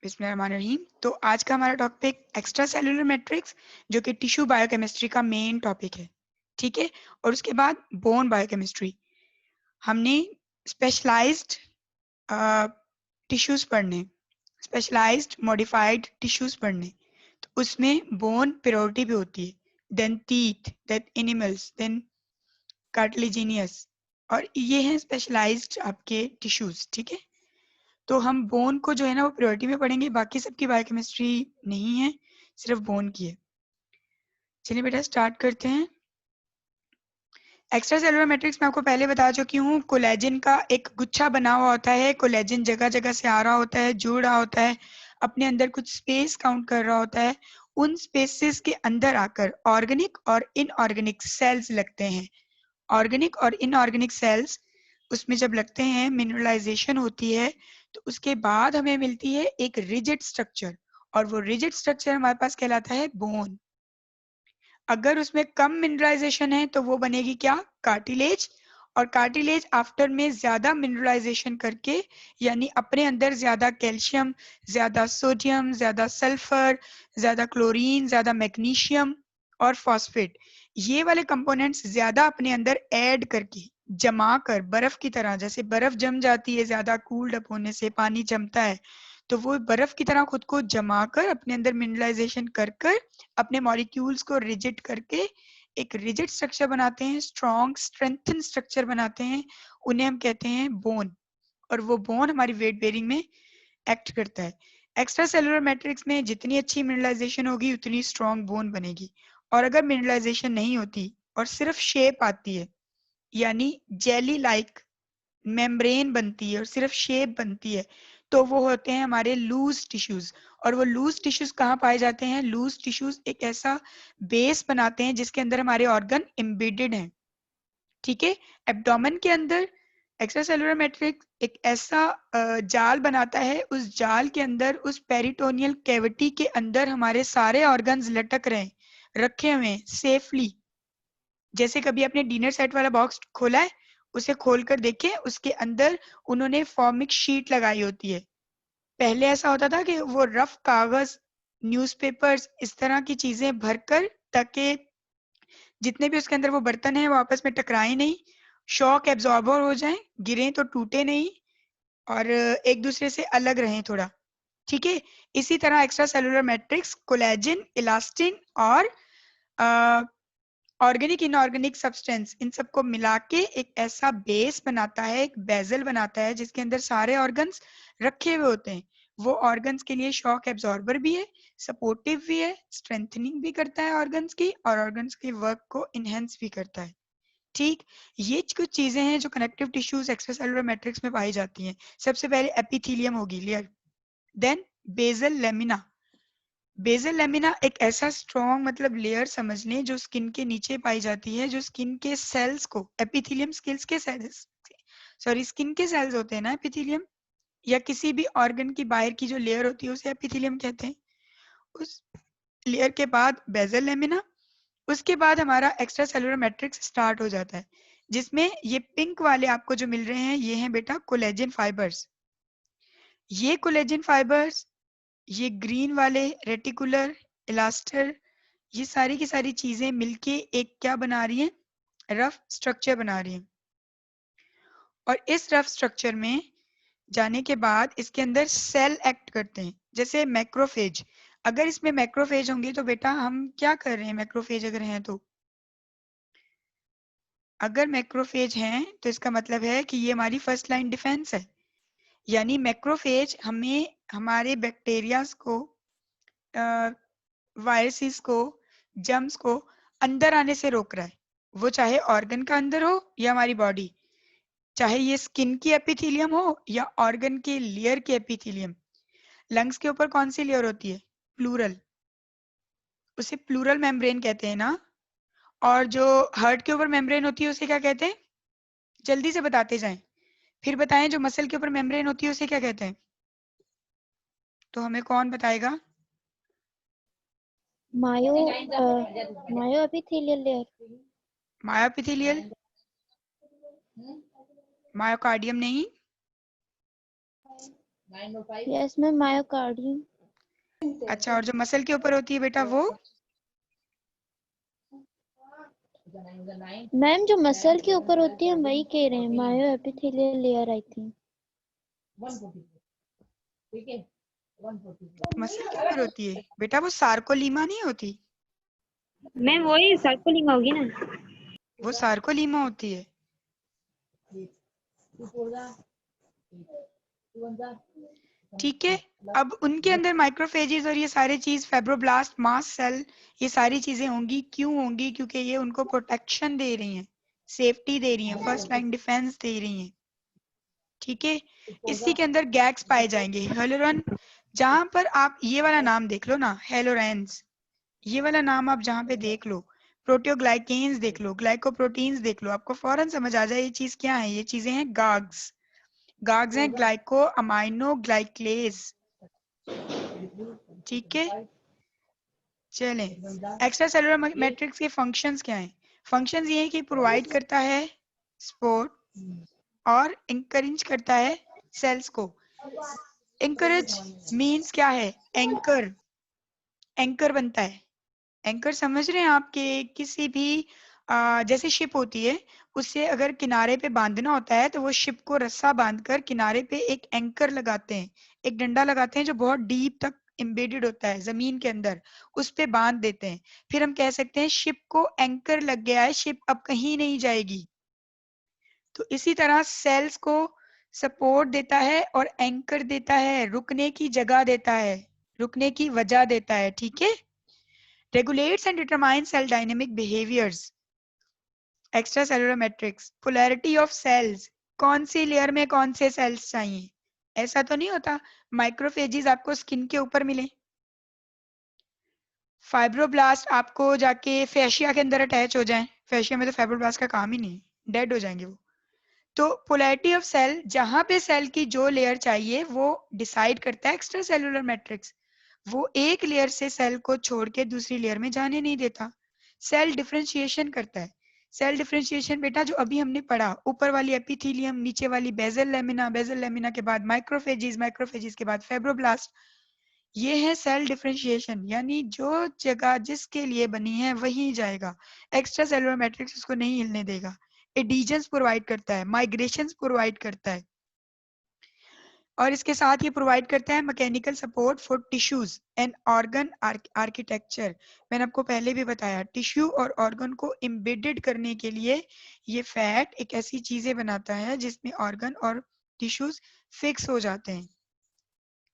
बिस्मिल्लाहिर्रहमानिर्रहीम। तो आज का हमारा टॉपिक एक्स्ट्रा सेलुलर मैट्रिक्स, जो कि टिश्यू बायोकेमिस्ट्री का मेन टॉपिक है, ठीक है। और उसके बाद बोन बायोकेमिस्ट्री। हमने स्पेशलाइज्ड टिश्यूज पढ़ने, स्पेशलाइज्ड मॉडिफाइड टिश्यूज पढ़ने, तो उसमें बोन प्रायोरिटी भी होती है, then teeth, then animals, then cartilaginous, और ये हैं स्पेशलाइज्ड आपके टिश्यूज, ठीक है। तो हम बोन को जो है ना वो प्रायोरिटी में पढ़ेंगे, बाकी सबकी बायोकेमिस्ट्री नहीं है, सिर्फ बोन की है। चलिए बेटा स्टार्ट करते हैं। एक्स्ट्रा सेलुलर मैट्रिक्स मैं आपको पहले बता चुकी हूँ, कोलेजन का एक गुच्छा बना हुआ होता है। कोलेजन जगह जगह से आ रहा होता है, जुड़ रहा होता है, अपने अंदर कुछ स्पेस काउंट कर रहा होता है। उन स्पेसेस के अंदर आकर ऑर्गेनिक और इनऑर्गेनिक सेल्स लगते हैं। ऑर्गेनिक और इनऑर्गेनिक सेल्स उसमें जब लगते हैं, मिनरलाइजेशन होती है, तो उसके बाद हमें मिलती है एक रिजिड स्ट्रक्चर, और वो रिजिड स्ट्रक्चर हमारे पास कहलाता है बोन। अगर उसमें कम मिनरलाइजेशन है तो वो बनेगी क्या, कार्टिलेज। और कार्टिलेज आफ्टर में ज्यादा मिनरलाइजेशन करके, यानी अपने अंदर ज्यादा कैल्शियम, ज्यादा सोडियम, ज्यादा सल्फर, ज्यादा क्लोरीन, ज्यादा मैग्नीशियम और फॉस्फेट, ये वाले कंपोनेंट्स ज्यादा अपने अंदर ऐड करके, जमा कर, बर्फ की तरह, जैसे बर्फ जम जाती है ज्यादा कूल्ड अप होने से, पानी जमता है, तो वो बर्फ की तरह खुद को जमा कर अपने अंदर मिनरलाइजेशन कर कर अपने मॉलिक्यूल्स को रिजिड करके एक रिजिड स्ट्रक्चर बनाते हैं, स्ट्रॉन्ग स्ट्रेंथन स्ट्रक्चर बनाते हैं, उन्हें हम कहते हैं बोन। और वो बोन हमारी वेट बेरिंग में एक्ट करता है। एक्स्ट्रा सेलुलर मैट्रिक्स में जितनी अच्छी मिनरलाइजेशन होगी उतनी स्ट्रॉन्ग बोन बनेगी, और अगर मिनरलाइजेशन नहीं होती और सिर्फ शेप आती है, यानी जेली लाइक मेम्ब्रेन बनती है और सिर्फ शेप बनती है, तो वो होते हैं हमारे लूज टिश्यूज। और वो लूज टिश्यूज कहाँ पाए जाते हैं, लूज टिश्यूज एक ऐसा बेस बनाते हैं जिसके अंदर हमारे ऑर्गन एम्बेडेड हैं, ठीक है। एब्डोमेन के अंदर एक्स्ट्रा सेलुलर मैट्रिक्स एक ऐसा जाल बनाता है, उस जाल के अंदर, उस पेरिटोनियल कैविटी के अंदर हमारे सारे ऑर्गन्स लटक रहे हैं, रखे हुए हैं सेफली। जैसे कभी आपने डिनर सेट वाला बॉक्स खोला है, उसे खोलकर देखें, उसके अंदर उन्होंने फॉर्मिक शीट लगाई होती है। पहले ऐसा होता था कि वो रफ कागज, न्यूज़पेपर्स, इस तरह की चीजें भरकर, ताकि जितने भी उसके अंदर वो बर्तन हैं वो आपस में टकराए नहीं, शॉक एब्जॉर्बर हो जाएं, गिरे तो टूटे नहीं, और एक दूसरे से अलग रहें थोड़ा, ठीक है। इसी तरह extra cellular matrix collagen, elastin और ऑर्गेनिक इनऑर्गेनिक सब्सटेंस, इन सबको मिला के एक ऐसा बेस बनाता है, एक बेजल बनाता है, जिसके अंदर सारे ऑर्गन्स रखे हुए होते हैं। वो ऑर्गन्स के लिए शॉक एब्जॉर्बर भी है, सपोर्टिव भी है, स्ट्रेंथनिंग भी करता है ऑर्गन्स की, और ऑर्गन्स के वर्क को इनहेंस भी करता है, ठीक। ये कुछ चीजें हैं जो connective tissues extra cellular matrix में पाई जाती हैं। सबसे पहले एपिथेलियम होगी, layer, then basal lamina. Basal lamina एक ऐसा स्ट्रॉन्ग मतलब लेयर समझ लें जो स्किन के नीचे पाई जाती है, जो स्किन के सेल्स को, एपिथेलियम स्किल्स के सेल्स, सॉरी स्किन के सेल्स होते हैं ना एपिथेलियम, या किसी भी ऑर्गन की बाहर की जो लेयर होती है उसे एपिथेलियम कहते हैं। उस लेयर के बाद बेजल लेमिना, उसके बाद हमारा एक्स्ट्रा सेलुलर मैट्रिक्स स्टार्ट हो जाता है, जिसमें ये पिंक वाले आपको जो मिल रहे हैं ये हैं बेटा कोलेजन फाइबर्स। ये कोलेजन फाइबर्स, ये ग्रीन वाले रेटिकुलर इलास्टर, ये सारी की सारी चीजें मिलके एक क्या बना रही हैं, रफ स्ट्रक्चर बना रही हैं। और इस रफ स्ट्रक्चर में जाने के बाद इसके अंदर सेल एक्ट करते हैं, जैसे मैक्रोफेज। अगर इसमें मैक्रोफेज होंगे तो बेटा हम क्या कर रहे हैं, मैक्रोफेज अगर हैं तो, अगर मैक्रोफेज हैं तो इसका मतलब है कि ये हमारी फर्स्ट लाइन डिफेंस है, यानी मैक्रोफेज हमें हमारे बैक्टीरियाज को, वायरसेस को, जर्म्स को अंदर आने से रोक रहा है। वो चाहे ऑर्गन का अंदर हो या हमारी बॉडी, चाहे ये स्किन की एपिथेलियम हो या ऑर्गन के लेयर के एपिथेलियम। लंग्स के ऊपर कौन सी लेयर होती है, प्लूरल, उसे प्लूरल मेम्ब्रेन कहते हैं ना। और जो हार्ट के ऊपर मेम्ब्रेन होती है उसे क्या कहते हैं, जल्दी से बताते जाएं, फिर बताएं। जो मसल के ऊपर मेम्ब्रेन होती है उसे क्या कहते हैं, तो हमें कौन बताएगा। मायो मायो एपिथेलियल लेयर। मायोपिथेलियल, मायोकार्डियम नहीं, यस मैम, मायोकार्डियम। अच्छा, और जो मसल के ऊपर होती है बेटा वो? मैम जो मसल के ऊपर होती है वही कह रहे हैं, myoepithelial layer I think. Muscle के ऊपर होती है बेटा, वो सार्कोलीमा नहीं होती? मैम वही सर्कुलिंग होगी ना। वो सार्कोलीमा होती है। ठीक है। अब उनके अंदर माइक्रोफेजेस और ये सारी चीज, फाइब्रोब्लास्ट, मास्ट सेल, ये सारी चीजें होंगी। क्यों होंगी? क्योंकि ये उनको प्रोटेक्शन दे रही हैं, सेफ्टी दे रही हैं, फर्स्ट लाइन डिफेंस दे रही हैं। ठीक है। इसी के अंदर गैग्स पाए जाएंगे, हेलोरन। जहां पर आप ये वाला नाम देख लो ना, हेलोरेंस, ये वाला नाम आप जहां पे देख लो, प्रोटियोग्लाइकेन्स देख लो, ग्लाइकोप्रोटीन्स देख लो, आपको फौरन समझ आ जाए ये चीज क्या है। ये चीजें हैं गाग्स। गाग्स हैं ग्लाइको अमाइनो ग्लाइकलेज। ठीक है, चलें। एक्स्ट्रा सेलुलर मैट्रिक्स के फंक्शंस क्या हैं? फंक्शंस ये है कि प्रोवाइड करता है सपोर्ट और इंकरेज करता है सेल्स को। इंकरेज मींस क्या है? एंकर, एंकर बनता है। एंकर समझ रहे हैं आपके? किसी भी जैसे शिप होती है, उससे अगर किनारे पे बांधना होता है तो वो शिप को रस्सा बांधकर किनारे पे एक एंकर लगाते हैं, एक डंडा लगाते हैं जो बहुत डीप तक एम्बेडेड होता है जमीन के अंदर, उस पे बांध देते हैं। फिर हम कह सकते हैं शिप को एंकर लग गया है, शिप अब कहीं नहीं जाएगी। तो इसी तरह सेल्स को सपोर्ट देता है और एंकर देता है, रुकने की जगह देता है, रुकने की वजह देता है। ठीक है। regulates and determines cell dynamic behaviors. Extracellular matrix, polarity of cells, कौन सी लेयर में कौन से सेल्स चाहिए। ऐसा तो नहीं होता माइक्रोफेजेस आपको स्किन के ऊपर मिले, फाइब्रोब्लास्ट आपको जाके फेशिया के अंदर अटैच हो जाएं। फेशिया में तो फाइब्रोब्लास्ट का काम ही नहीं, डेड हो जाएंगे वो। तो पोलैरिटी ऑफ सेल, जहां पे सेल की जो लेयर चाहिए वो डिसाइड करता है एक्स्ट्रा सेलुलर मैट्रिक्स। वो एक लेयर से सेल को छोड़ के दूसरी लेयर में जाने नहीं देता। सेल डिफरेंशिएशन करता है। सेल डिफरेंशिएशन बेटा जो अभी हमने पढ़ा, ऊपर वाली एपिथेलियम, नीचे वाली बेजल लेमिना, बेजल लेमिना के बाद माइक्रोफेजेस, माइक्रोफेजेस के बाद फाइब्रोब्लास्ट, ये है सेल डिफरेंशिएशन। यानी जो जगह जिसके लिए बनी है वहीं जाएगा, एक्स्ट्रा सेलुलर मैट्रिक्स उसको नहीं हिलने देगा। एडिशंस प्रोवाइड करता है, माइग्रेशंस प्रोवाइड करता है, और इसके साथ ये प्रोवाइड करता है mechanical support for tissues and organ architecture. मैंने आपको पहले भी बताया, टिश्यू और ऑर्गन को एम्बेडेड करने के लिए ये फैट एक ऐसी चीजें बनाता है जिसमें ऑर्गन और टिश्यूज फिक्स हो जाते हैं।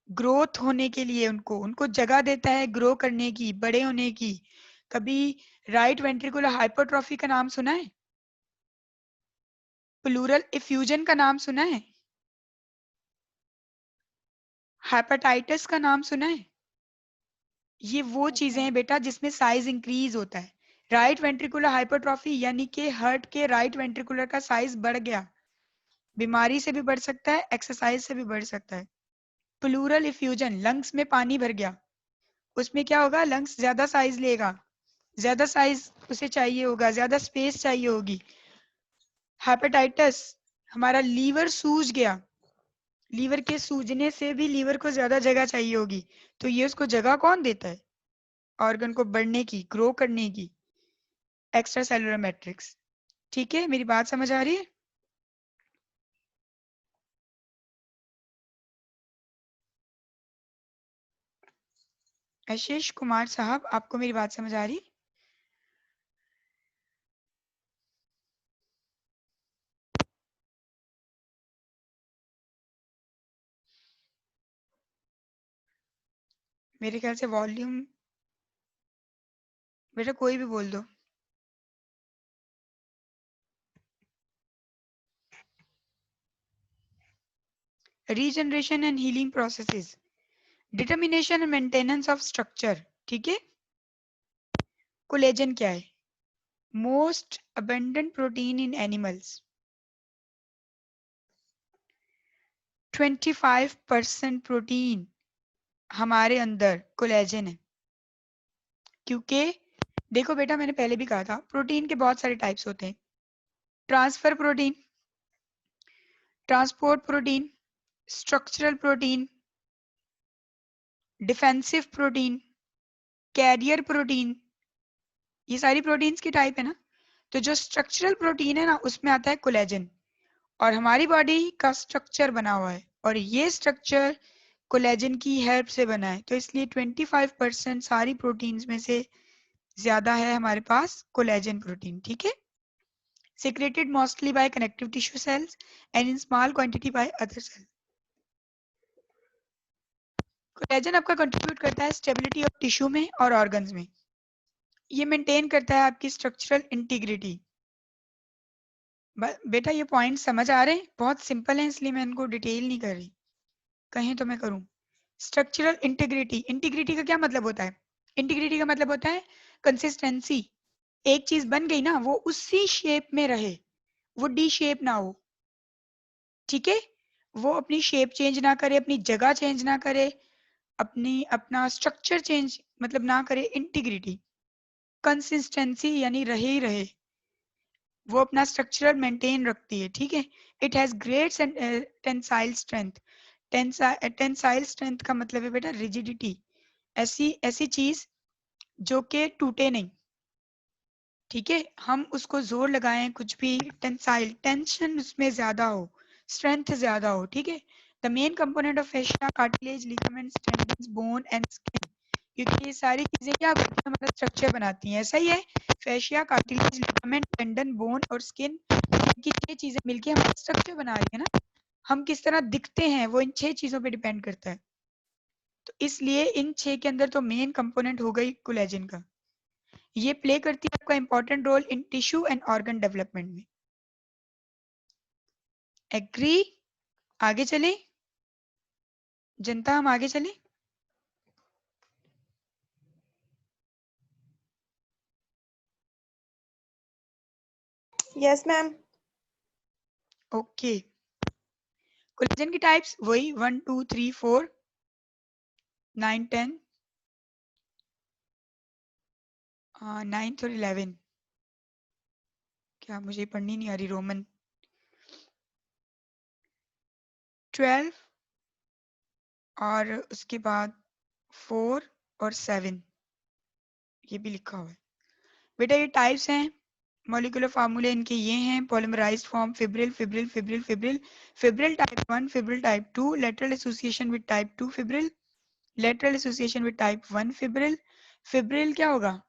ग्रोथ होने के लिए उनको उनको जगह देता है, ग्रो करने की, बड़े होने की। कभी राइट वेंट्रिकुलर हाइपरट्रॉफी का नाम सुना है? प्लूरल इफ्यूजन का नाम सुना है? हेपेटाइटिस का नाम सुना है? ये वो चीजें हैं बेटा जिसमें साइज इंक्रीज होता है। राइट वेंट्रिकुलर हाइपरट्रॉफी यानी कि हार्ट के राइट वेंट्रिकुलर का साइज बढ़ गया, बीमारी से भी बढ़ सकता है, एक्सरसाइज से भी बढ़ सकता है। प्लूरल इफ्यूजन, लंग्स में पानी भर गया, उसमें क्या होगा? लंग्स ज्यादा साइज लेगा, ज्यादा साइज उसे चाहिए होगा, ज्यादा स्पेस चाहिए होगी। हेपेटाइटिस, हमारा लीवर सूज गया, लीवर के सूजने से भी लीवर को ज्यादा जगह चाहिए होगी, तो ये उसको जगह कौन देता है? ऑर्गन को बढ़ने की, ग्रो करने की, एक्स्ट्रा सेलुलर मैट्रिक्स। ठीक है, मेरी बात समझ आ रही है? आशीष कुमार साहब, आपको मेरी बात समझ आ रही? मेरे ख्याल से वॉल्यूम, बेटा कोई भी बोल दो। Regeneration and healing processes, determination and maintenance of structure. ठीक है। कोलेजन क्या है? मोस्ट अबंडेंट प्रोटीन इन एनिमल्स। 25% प्रोटीन हमारे अंदर कोलेजन है। क्योंकि देखो बेटा, मैंने पहले भी कहा था प्रोटीन के बहुत सारे टाइप्स होते हैं। Transfer protein, transport protein, structural protein, defensive protein, carrier protein, ये सारी प्रोटीन्स की टाइप है ना। तो जो स्ट्रक्चरल प्रोटीन है ना उसमें आता है कोलेजन, और हमारी बॉडी का स्ट्रक्चर बना हुआ है और ये स्ट्रक्चर कोलेजन की हेल्प से बना है। तो इसलिए 25% सारी प्रोटीन्स में से ज्यादा है हमारे पास कोलेजन प्रोटीन, ठीक है। secreted mostly by connective tissue cells and in small quantity by other cells. Collagen आपका कंट्रीब्यूट करता है स्टेबिलिटी ऑफ टिश्यू में और ऑर्गन्स में। ये मेंटेन करता है आपकी स्ट्रक्चरल इंटीग्रिटी। बेटा ये पॉइंट समझ आ रहे हैं, बहुत सिंपल है इसलिए मैं इनको डिटेल नहीं कर रही, कहीं तो मैं करूं। स्ट्रक्चरल इंटीग्रिटी, इंटीग्रिटी का क्या मतलब होता है? इंटीग्रिटी का मतलब होता है कंसिस्टेंसी। एक चीज बन गई ना वो उसी शेप में रहे, वो डी शेप ना हो, ठीक है। वो अपनी शेप चेंज ना करे, अपनी जगह चेंज ना करे, अपना स्ट्रक्चर चेंज मतलब ना करे। इंटीग्रिटी, कंसिस्टेंसी यानी रहे ही रहे, वो अपना स्ट्रक्चर मेंटेन रखती है, ठीक है। It has great tensile strength. Tensile strength का मतलब है बेटा रिजिडिटी, ऐसी ऐसी चीज जो कि टूटे नहीं, ठीक है। हम उसको जोर लगाएं कुछ भी, टेंसाइल टेंशन उसमें ज्यादा हो, स्ट्रेंथ ज्यादा हो, ठीक है। The main component of fascia, cartilage, ligaments, tendons, bone and skin, क्योंकि ये सारी चीजें क्या करती है हमारा स्ट्रक्चर बनाती हैं, ऐसा ही है। fascia, cartilage, ligament, tendon, bone और skin, की ये चीजें मिलके हमारा स्ट्रक्चर बना रही है ना। हम किस तरह दिखते हैं वो इन 6 चीजों पे डिपेंड करता है। तो इसलिए इन 6 के अंदर तो मेन कंपोनेंट हो गई कोलेजन का। ये प्ले करती है आपका important role in tissue and organ development में। एग्री? आगे चले जनता, हम आगे चले। Yes ma'am. ओके, कोलेजन की टाइप्स वही 1 2 3 4 9 10 9th और 11, क्या मुझे पढ़नी नहीं आ रही, रोमन 12 और उसके बाद 4 और 7, ये भी लिखा हुआ है बेटा। ये टाइप्स हैं, मॉलिक्यूलर फार्मूले इनके ये हैं। Polymerized form fibril fibril fibril fibril, fibril type 1, fibril type 2, lateral association with type 2 fibril, lateral association with type 1 fibril. Fibril क्या होगा?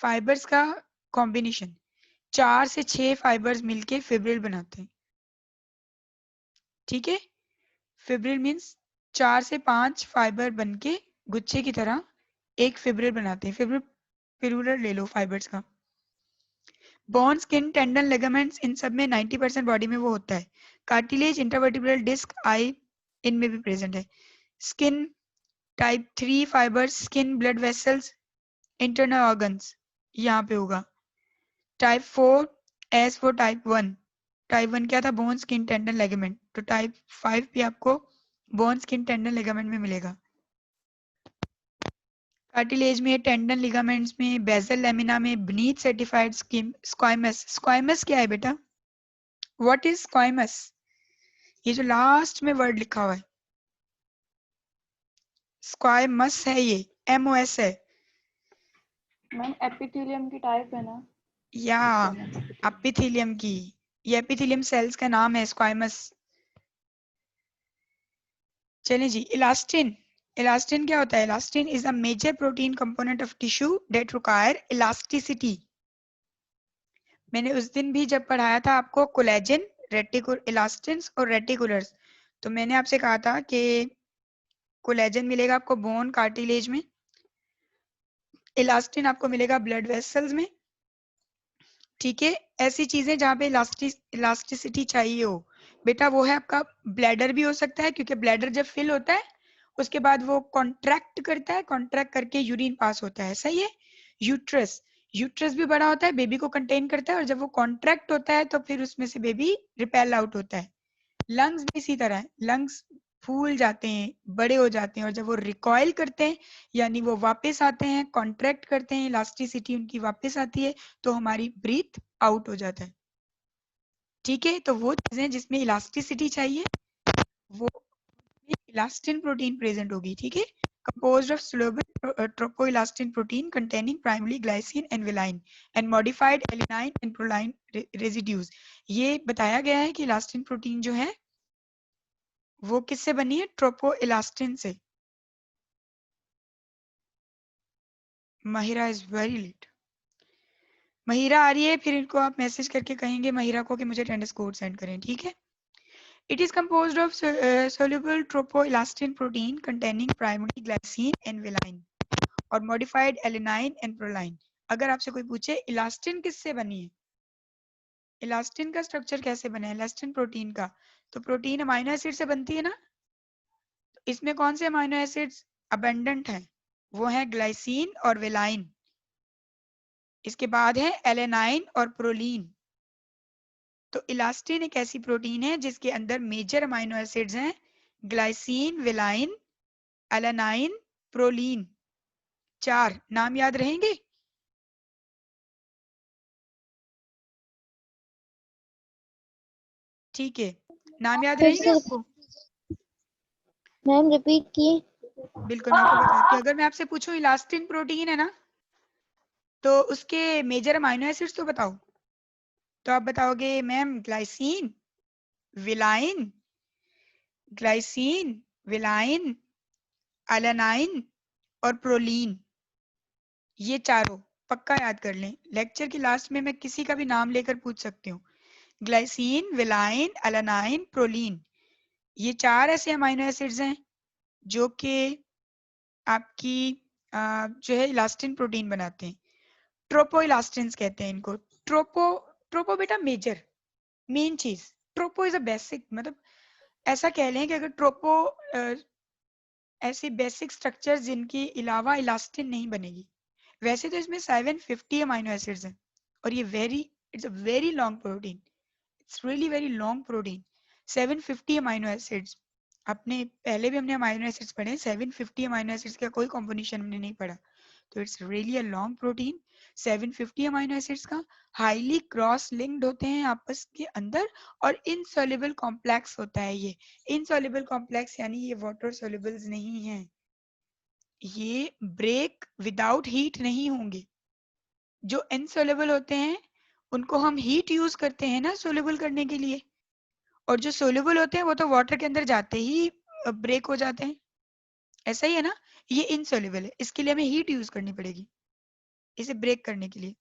फाइबर्स का कॉम्बिनेशन, 4 से 6 फाइबर्स मिलके फिब्रिल बनाते हैं, ठीक है। फिब्रिल मीन्स 4 से 5 फाइबर बनके गुच्छे की तरह एक फिब्रिल बनाते हैं। फिब्रिल प्लूरल ले लो फाइबर्स का। बोन, स्किन, टेंडन, लिगामेंट्स, इन सब में 90% बॉडी में वो होता है। कार्टिलेज, इंट्रावर्टिब्रल डिस्क, आई इनमें भी प्रेजेंट है। Skin type 3 fibres, skin, blood vessels, internal organs यहाँ पे होगा। Type 4 S for type 1। Type 1 क्या था? Bone, skin, tendon, ligament. तो टाइप 5 भी आपको बोन, स्किन, टेंडन, लिगामेंट में मिलेगा। कार्टिलेज में, टेंडन, लिगामेंट्स में, बेजल लेमिना में, बीनीथ सर्टिफाइड स्किन, स्क्वाइमस। स्क्वाइमस क्या है बेटा? What is स्क्वाइमस? ये जो लास्ट में वर्ड लिखा हुआ है स्क्वाइमस है, ये MOS है। मैम एपिथेलियम की टाइप है ना? या एपिथेलियम की, ये एपिथेलियम सेल्स का नाम है स्क्वाइमस। चलिए जी, इलास्टिन। इलास्टिन क्या होता है? Elastin is a major protein component of tissue that require elasticity. मैंने उस दिन भी जब पढ़ाया था आपको कोलेजन, इलास्टिन्स और रेटिकुलर्स, तो मैंने आपसे कहा था कि कोलेजन मिलेगा आपको बोन कार्टिलेज में, इलास्टिन आपको मिलेगा ब्लड वेसल्स में, ठीक है। ऐसी चीजें जहाँ पे इलास्टिसिटी चाहिए हो बेटा, वो है आपका ब्लैडर भी हो सकता है, क्योंकि ब्लैडर जब फिल होता है उसके बाद वो कॉन्ट्रैक्ट करता है, कॉन्ट्रैक्ट करके यूरिन पास होता है, सही है। यूट्रस, यूट्रस भी बड़ा होता है, बेबी को कंटेन करता है, और जब वो कॉन्ट्रैक्ट होता है तो फिर उसमें से बेबी रिपेल आउट होता है। लंग्स भी इसी तरह है, लंग्स फूल जाते हैं, बड़े हो जाते हैं, और जब वो रिकॉइल करते हैं यानी वो वापस आते हैं, कॉन्ट्रैक्ट करते हैं, इलास्टिसिटी उनकी वापस आती है, तो हमारी ब्रीथ आउट हो जाता है, ठीक है। तो वो चीजें जिसमें इलास्टिसिटी चाहिए वो इलास्टिन प्रोटीन प्रेजेंट होगी, ठीक है। composed of soluble tropoelastin protein containing primarily glycine and valine and modified alanine and proline residues। ये बताया गया है कि इलास्टिन प्रोटीन जो है वो किससे बनी है? ट्रोपोइलास्टिन से। Mahira is very late. Mahira आ रही है, फिर इनको आप मैसेज करके कहेंगे महिरा को कि मुझे अटेंडेंस कोड सेंड करें, ठीक है। It is composed of soluble tropoelastin protein containing primarily glycine and valine और modified alanine and proline। अगर आपसे कोई पूछे इलास्टिन किससे बनी है, इलास्टिन का स्ट्रक्चर कैसे बना है इलास्टिन प्रोटीन का, तो प्रोटीन अमाइनो एसिड से बनती है ना। तो इसमें कौन से अमाइनो एसिड्स अबेंडेंट हैं? वो है ग्लाइसिन और वेलाइन। इसके बाद है एलेनाइन और प्रोलीन। तो इलास्टिन एक ऐसी प्रोटीन है जिसके अंदर मेजर अमाइनो एसिड्स हैं ग्लाइसिन, वेलाइन, एलेनाइन, प्रोलीन। 4 नाम याद रहेंगे? ठीक है, नाम याद फिर रहेंगे से आपको? मैम रिपीट किए। बिल्कुल, मैं आपको बताती हूँ। अगर मैं आपसे पूछूं इलास्टिन प्रोटीन है ना, तो उसके मेजर अमाइनो एसिड्स तो बताओ। तो आप बताओगे ma'am glycine, विलाइन, glycine, valine, alanine और प्रोलीन। ये चारों पक्का याद कर लें। लेक्चर की लास्ट में मैं किसी का भी नाम लेकर पूछ सकती हूँ। ग्लाइसिन, विलाइन, एलेनाइन, प्रोलीन, ये 4 ऐसे अमाइनो एसिड्स हैं जो कि आपकी जो है इलास्टिन प्रोटीन बनाते हैं। ट्रोपोइलास्टिन्स कहते हैं इनको। ट्रोपो बेटा मेजर, मेन चीज। ट्रोपो इज अ बेसिक, मतलब ऐसा कह लें कि अगर ट्रोपो ऐसे बेसिक स्ट्रक्चर जिनके अलावा इलास्टिन नहीं बनेगी। वैसे तो इसमें 750 अमाइनो एसिड्स हैं और ये it's a very long protein. It's really very long protein. 750 amino acids. अपने पहले भी हमने अमाइनो एसिड्स पढ़े, 750 अमाइनो एसिड्स का कोई कॉम्बिनेशन हमने नहीं पढ़ा। तो it's really a long protein. 750 amino acids का हाईली क्रॉस लिंक्ड होते हैं आपस के अंदर और इनसॉल्युबल कॉम्प्लेक्स होता है ये। इनसॉल्युबल कॉम्प्लेक्स यानी ये वाटर सॉल्युबल्स नहीं है, ये ब्रेक विदाउट हीट नहीं होंगे। जो इनसॉल्युबल होते हैं उनको हम हीट यूज करते हैं ना सोल्युबल करने के लिए, और जो सोल्युबल होते हैं वो तो वाटर के अंदर जाते ही ब्रेक हो जाते हैं। ऐसा ही है ना, ये इनसॉल्युबल है, इसके लिए हमें हीट यूज करनी पड़ेगी इसे ब्रेक करने के लिए।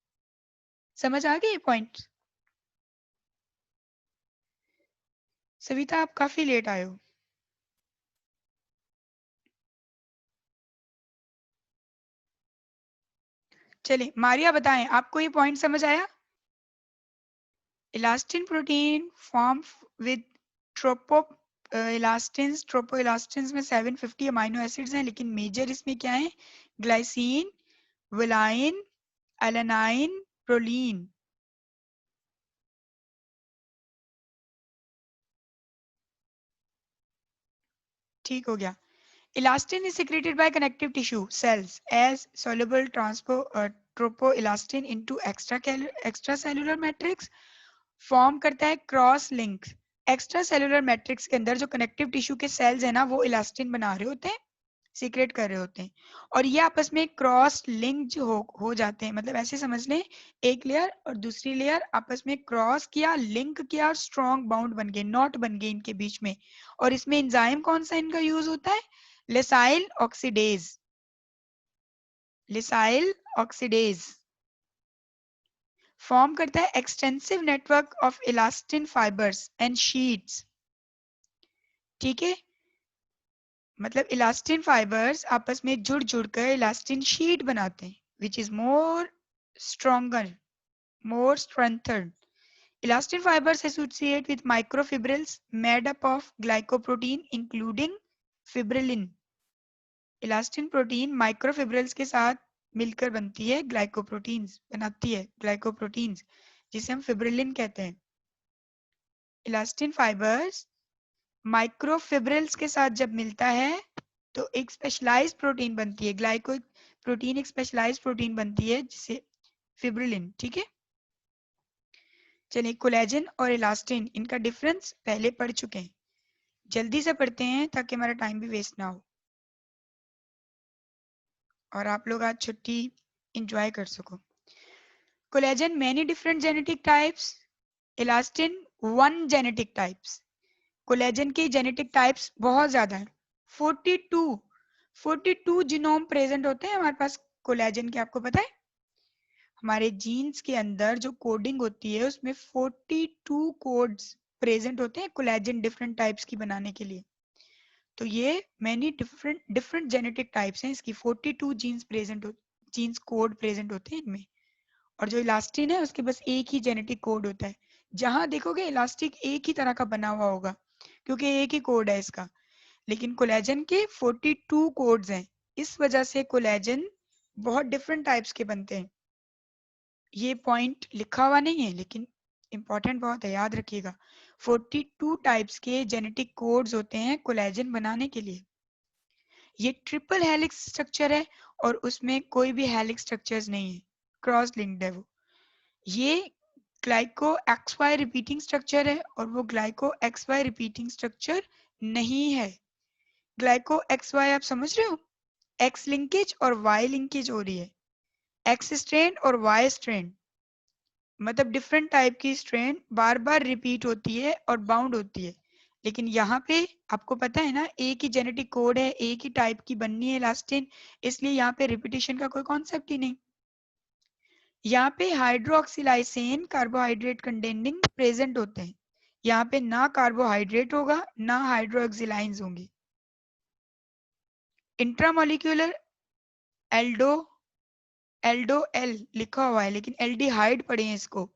समझ आ गए पॉइंट? सविता आप काफी लेट आए हो। चलिए मारिया बताएं, आपको ये पॉइंट समझ आया? इलास्टिन प्रोटीन फॉर्म विद ट्रोपोइलास्टिन्स में 750 अमाइनो एसिड्स हैं, लेकिन मेजर इसमें क्या है? Glycine, valine, alanine, proline. ठीक हो गया। Elastin is secreted by connective tissue cells as soluble tropoelastin into extracellular matrix। Form करता है cross link. Extra cellular matrix के अंदर जो कनेक्टिव टिश्यू के सेल्स है ना, वो इलास्टिन बना रहे होते हैं, सीक्रेट कर रहे होते हैं, और ये आपस में क्रॉस लिंक हो जाते हैं। मतलब ऐसे समझ लें, एक लेयर और दूसरी लेयर आपस में क्रॉस किया, लिंक किया और स्ट्रॉन्ग बाउंड बन गए, नॉट बन गए इनके बीच में। और इसमें एंजाइम कौन सा इनका यूज होता है? Lysyl oxidase. Lysyl oxidase form करता है extensive network of elastin fibres and sheets. ठीक है, मतलब इलास्टिन फाइबर्स आपस में जुड़ जुड़कर इलास्टिन शीट बनाते हैं, which is more stronger, more strengthened. Elastin fibers associate with microfibrils made up of glycoprotein including fibrillin। Elastin protein microfibrils के साथ मिलकर बनती है, ग्लाइकोप्रोटीन्स बनाती है, ग्लाइकोप्रोटीन्स जिसे हम फिब्रिलिन कहते हैं। इलास्टिन फाइबर्स माइक्रोफिब्रिल्स के साथ जब मिलता है तो एक स्पेशलाइज्ड प्रोटीन बनती है, ग्लाइको प्रोटीन एक स्पेशलाइज्ड प्रोटीन बनती है जिसे फिब्रिलिन। ठीक है, चलिए कोलेजन और इलास्टिन इनका डिफरेंस पहले पढ़ चुके हैं। जल्दी से पढ़ते हैं ताकि हमारा टाइम भी वेस्ट ना हो और आप लोग आज छुट्टी एंजॉय कर सको। Collagen many different genetic types, elastin one genetic types. Collagen के जेनेटिक टाइप्स बहुत ज्यादा है, 42 जीनोम प्रेजेंट होते हैं हमारे पास कोलेजन के। आपको पता है हमारे जीन्स के अंदर जो कोडिंग होती है उसमें 42 कोड्स प्रेजेंट होते हैं कोलेजन डिफरेंट टाइप्स की बनाने के लिए। तो ये मैनी डिफरेंट जेनेटिक टाइप्स हैं इसकी, 42 जीन्स कोड प्रेजेंट होते हैं इनमें। और जो इलास्टिन है उसके बस एक ही जेनेटिक कोड होता है। जहां देखोगे इलास्टिक एक ही तरह का बना हुआ होगा क्योंकि एक ही कोड है इसका, लेकिन कोलेजन के 42 कोड्स हैं। इस वजह से कोलेजन बहुत डिफरेंट टाइप्स के बनते हैं। ये पॉइंट लिखा हुआ नहीं है लेकिन इंपॉर्टेंट बहुत है, याद रखिएगा। 42 टाइप्स के जेनेटिक कोड्स होते हैं कोलेजन बनाने के लिए। ये ट्रिपल हेलिक्स स्ट्रक्चर है और उसमें कोई भी हेलिक्स स्ट्रक्चर्स नहीं है, क्रॉस लिंक्ड है वो। ये ग्लाइको XY रिपीटिंग स्ट्रक्चर है और वो ग्लाइको XY रिपीटिंग स्ट्रक्चर नहीं है। ग्लाइको XY आप समझ रहे हो, X लिंकेज और Y लिंकेज हो रही है, X स्ट्रैंड और Y स्ट्रैंड, मतलब डिफरेंट टाइप की स्ट्रैंड बार बार रिपीट होती है और बाउंड होती है। लेकिन यहाँ पे आपको पता है ना एक ही जेनेटिक कोड है, एक ही टाइप की बननी है इलास्टिन, इसलिए यहाँ पे रिपीटिशन का कोई कॉन्सेप्ट ही नहीं। यहाँ पे हाइड्रोक्सिलाइसेन कार्बोहाइड्रेट कंटेनिंग प्रेजेंट होते हैं, यहाँ पे ना कार्बोहाइड्रेट होगा ना हाइड्रोक्सिलाइंस होंगी। इंट्रामोलिक्यूलर एल्डो एल लिखा हुआ है लेकिन एल्डिहाइड पढ़े हैं इसको।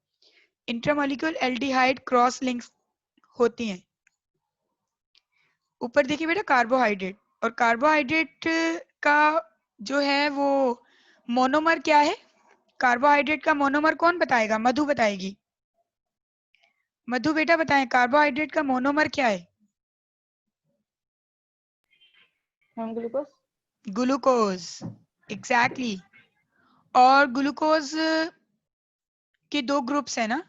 इंट्रामोलिक्यूलर एल्डिहाइड क्रॉस लिंक्स होती हैं। ऊपर देखिए बेटा कार्बोहाइड्रेट, और कार्बोहाइड्रेट का जो है वो मोनोमर क्या है, कार्बोहाइड्रेट का मोनोमर कौन बताएगा, मधु बताएगी। मधु बेटा बताएं कार्बोहाइड्रेट का मोनोमर क्या है। ग्लूकोज। Glucose, exactly. और ग्लूकोज के दो ग्रुप्स है ना,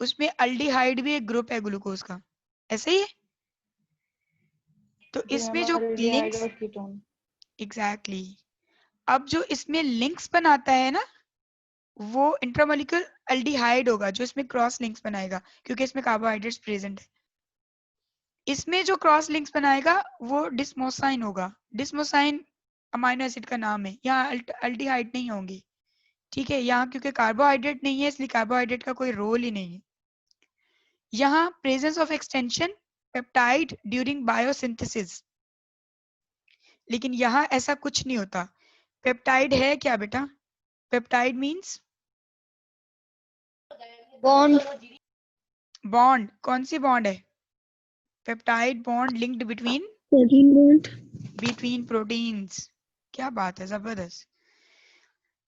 उसमें अल्डिहाइड भी एक ग्रुप है ग्लूकोज का, ऐसे ही है। तो इसमें जो लिंक्स, और कीटोन। एग्जैक्टली। अब जो इसमें लिंक्स बनाता है ना वो इंट्रामोलिक्यूलर अल्डिहाइड होगा जो इसमें क्रॉस लिंक्स बनाएगा क्योंकि इसमें कार्बोहाइड्रेट्स प्रेजेंट है। इसमें जो क्रॉस लिंक्स बनाएगा वो डिस्मोसाइन होगा। डिस्मोसाइन अमाइनो एसिड का नाम है, यहाँ अल्डिहाइड नहीं होंगे, ठीक है। यहाँ क्योंकि कार्बोहाइड्रेट नहीं है इसलिए कार्बोहाइड्रेट का कोई रोल ही नहीं है। यहाँ presence of extension peptide during biosynthesis, लेकिन यहाँ ऐसा कुछ नहीं होता। पेप्टाइड है क्या बेटा, पेप्टाइड मीन्स बॉन्ड। बॉन्ड, कौन सी बॉन्ड है, peptide bond linked between protein bond. Proteins. क्या बात है, जबरदस्त।